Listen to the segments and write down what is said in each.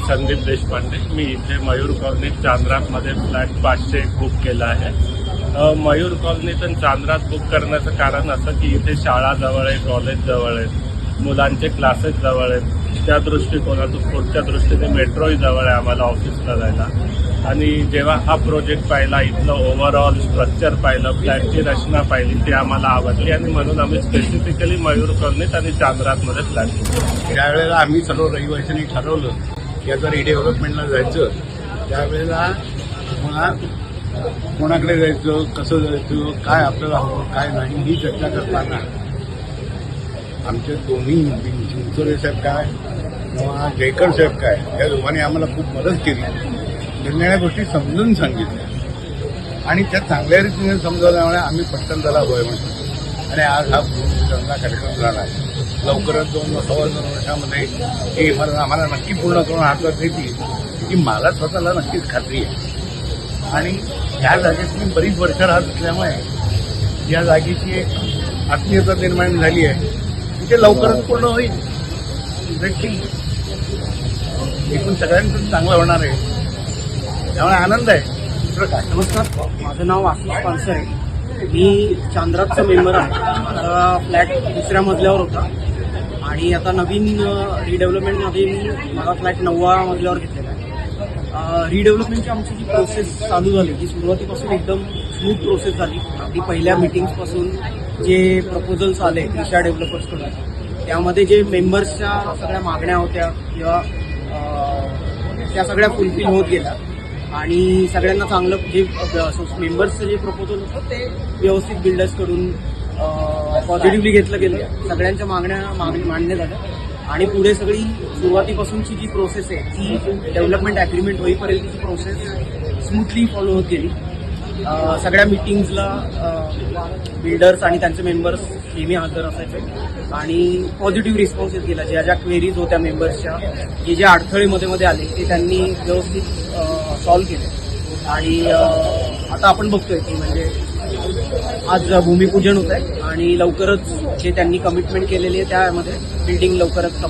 संदीप देशपांडे. मी इथे मयूर कॉलनीत चांद्रातमध्ये flat 501 book केला आहे. मयूर कॉलनीत आणि चांद्रात बुक करण्याचं कारण असं की इथे शाळा जवळ आहे, कॉलेज जवळ आहे, मुलांचे क्लासेस जवळ आहेत. त्या दृष्टिकोनातून पुढच्या दृष्टीने मेट्रोही जवळ आहे आम्हाला ऑफिसला जायला. आणि जेव्हा हा प्रोजेक्ट पाहिला, इथलं ओव्हरऑल स्ट्रक्चर पाहिलं, फ्लॅटची रचना पाहिली, ती आम्हाला आवडली आणि म्हणून आम्ही स्पेसिफिकली मयूर कॉलनीत आणि चांद्रातमध्ये फ्लॅट घेतला. ज्यावेळेला आम्ही सर्व रहिवाशांनी ठरवलं की आता रिडेव्हलपमेंटला जायचं, त्यावेळेला कोणाकडे जायचं, कसं जायचं, काय आपल्याला हवं काय नाही ही चर्चा करताना आमचे दोन्ही चिंचोरे साहेब काय किंवा जयकर साहेब काय या दोघांनी आम्हाला खूप मदत केली. निर्णया गोष्टी समजून सांगितल्या आणि त्या चांगल्या रीतीने समजावल्यामुळे आम्ही पटकन त्याला होय म्हणतो. आणि आज हा चांगला कार्यक्रम झाला आहे. लवकरच 2-2.25 वर्षामध्ये ही आम्हाला नक्की पूर्ण करून हातात येतील की मला स्वतःला नक्कीच खात्री आहे. आणि या जागेत मी बरीच वर्ष राहत असल्यामुळे या जागेची एक आत्मीयता निर्माण झाली आहे. ते लवकरच पूर्ण होईल. ठीक, एकूण सगळ्यांचं चांगलं होणार आहे, त्यामुळे आनंद आहे. दुसरं काय. नमस्कार, माझं नाव आशिष पानसरे आहे. मी चांद्रातचा मेंबर आहे. माझा फ्लॅट 2ऱ्या मजल्यावर होता आणि आता नवीन रिडेव्हलपमेंटमध्ये मी माझा फ्लॅट 9व्या मजल्यावर घेतलेला आहे. रिडेव्हलपमेंटची आमची जी प्रोसेस चालू झाली ती सुरुवातीपासून एकदम स्मूथ प्रोसेस झाली. अगदी पहिल्या मिटिंग्सपासून जे प्रपोजल्स आले त्रिशा डेव्हलपर्सकडून, त्यामध्ये जे मेंबर्सच्या सगळ्या मागण्या होत्या किंवा त्या सगळ्या फुलफिल होत गेल्या आणि सगळ्यांना चांगलं जे मेंबर्सचं जे प्रपोजल होतं ते व्यवस्थित बिल्डर्सकडून पॉझिटिव्हली घेतलं गेलं. सगळ्यांच्या मागण्या मान्य झाल्या आणि पुढे सगळी सुरुवातीपासूनची जी प्रोसेस आहे ती डेव्हलपमेंट ॲग्रीमेंट होईपर्यंतची प्रोसेस स्मूथली फॉलो होत गेली. सगळ्या मिटिंग्सला बिल्डर्स आणि त्यांचे मेंबर्स नेहमी हजर असायचे आणि पॉझिटिव्ह रिस्पॉन्स येत गेला. ज्या ज्या क्वेरीज होत्या मेंबर्सच्या, जे अडथळे मध्ये आले ते त्यांनी व्यवस्थित सॉल्व्ह केले. आणि आता आपण बघतोय की म्हणजे आज भूमिपूजन होत आहे आणि लवकरच जे त्यांनी कमिटमेंट केलेली आहे त्यामध्ये बिल्डिंग लवकरच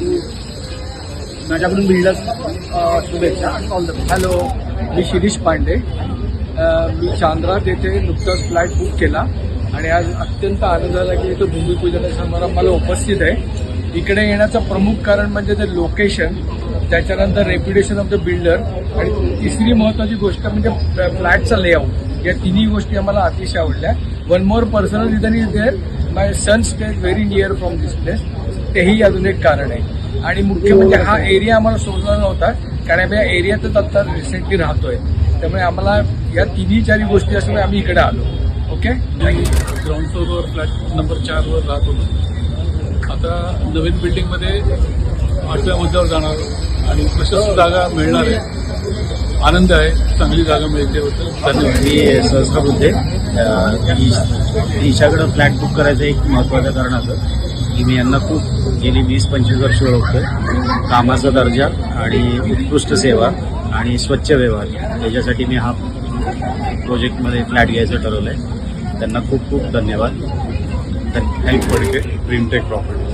माझ्याकडून बिल्डर्स शुभेच्छा आणि ऑल द बेस्ट. हॅलो, मी शिरीष पांडे. मी चांद्रात येथे नुकताच फ्लॅट बुक केला आणि आज अत्यंत आनंद झाला की इथं भूमिपूजन समारंभाला उपस्थित आहे. इकडे येण्याचं प्रमुख कारण म्हणजे ते लोकेशन, त्याच्यानंतर रेप्युटेशन ऑफ द बिल्डर आणि तिसरी महत्त्वाची गोष्ट म्हणजे फ्लॅटचा लेआउट. या तिन्ही गोष्टी आम्हाला अतिशय आवडल्या. One more personal reason is there, my son stays very near from this place. तेही अजून एक कारण आहे. आणि मुख्य म्हणजे हा एरिया आम्हाला सोडला नव्हता, कारण आम्ही या एरियातच आता रिसेंटली राहतोय. त्यामुळे आम्हाला या तिन्ही गोष्टी असल्यामुळे आम्ही इकडे आलो. ओके. ग्राउंड फ्लोअरवर फ्लॅट नंबर 4 वर राहतो. आता नवीन बिल्डिंगमध्ये 8व्या मजल्यावर जाणार आणि प्रशस्त जागा मिळणार आहे. आनंद आहे, चांगली जागा मिळते होतं. धन्यवाद. मी सहस्र बुद्धे. ईशाकडं फ्लॅट बुक करायचं एक महत्त्वाचं कारण असं की मी यांना खूप गेली 20-25 वर्ष ओळखतोय. कामाचा दर्जा आणि उत्कृष्ट सेवा आणि स्वच्छ व्यवहार याच्यासाठी मी हा प्रोजेक्टमध्ये फ्लॅट घ्यायचं ठरवलं आहे. त्यांना खूप खूप धन्यवाद. Thanks Phadke, Dreamtech property.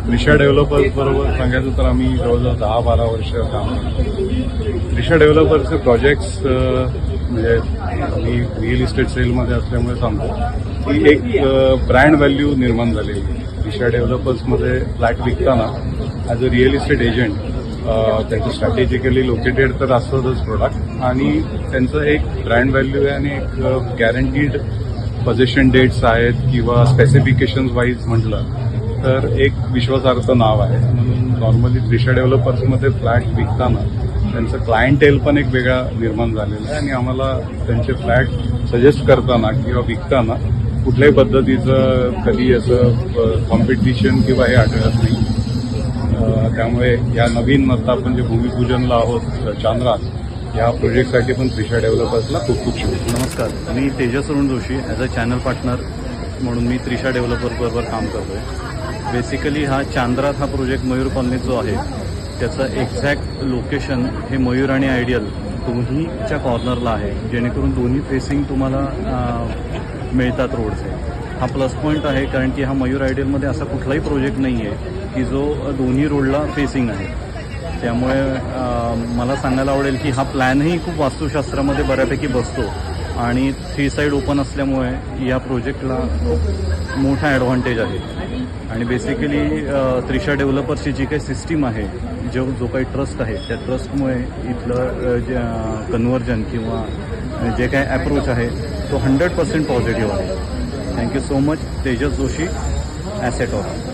Trisha developers बरोबर सांगायचं तर आम्ही जवळजवळ 10-12 वर्ष काम करतो. त्रिशा डेव्हलपर्सचे प्रोजेक्ट्स म्हणजे मी रिअल इस्टेट सेलमध्ये असल्यामुळे सांगतो की एक ब्रँड व्हॅल्यू निर्माण झालेली. त्रिशा डेव्हलपर्समध्ये फ्लॅट विकताना as a real estate agent त्यांचं स्ट्रॅटेजिकली लोकेटेड तर असतंच प्रोडक्ट आणि त्यांचं एक ब्रँड व्हॅल्यू आहे आणि एक गॅरंटीड पोझिशन डेट्स आहेत किंवा स्पेसिफिकेशन्स वाईज म्हटलं तर एक विश्वासार्ह नाव आहे. म्हणून नॉर्मली त्रिशा डेव्हलपर्समध्ये फ्लॅट विकताना त्यांचं क्लायंटेल पण एक वेगळा निर्माण झालेला आहे आणि आम्हाला त्यांचे फ्लॅट सजेस्ट करताना किंवा विकताना कुठल्याही पद्धतीचं कधी असं कॉम्पिटिशन किंवा हे आढळत नाही. त्यामुळे या नवीन आता आपण जे भूमिपूजनला आहोत चांद्रात, या प्रोजेक्टसाठी पण त्रिशा डेव्हलपर्सला खूप खूप शुभेच्छा. नमस्कार, मी Tejas Arun Joshi. As a channel partner म्हणून मी त्रिशा डेव्हलपर्सबरोबर काम करतो आहे. बेसिकली हा चांद्रात हा प्रोजेक्ट मयूर कॉलनीत जो आहे त्याचं एक्झॅक्ट लोकेशन हे मयूर आणि आयडियल दोन्हीच्या कॉर्नरला आहे, जेणेकरून दोन्ही फेसिंग तुम्हाला मिळतात रोडचे. हा प्लस पॉईंट आहे कारण की हा मयूर आयडियलमध्ये असा कुठलाही प्रोजेक्ट नाही आहे की जो दोन्ही रोडला फेसिंग आहे. त्यामुळे मला सांगायला आवडेल की हा प्लॅनही खूप वास्तुशास्त्रामध्ये बऱ्यापैकी बसतो आणि 3 साईड ओपन असल्यामुळे या प्रोजेक्टला खूप मोठा ॲडव्हान्टेज आहे. आणि बेसिकली त्रिशा डेव्हलपर्सची जी काही सिस्टीम आहे, जो काही ट्रस्ट आहे, त्या ट्रस्टमुळे इथलं जे कन्व्हर्जन किंवा जे काही ॲप्रोच आहे तो 100% पॉझिटिव्ह आहे. Thank you so much. Tejas Joshi, asset of.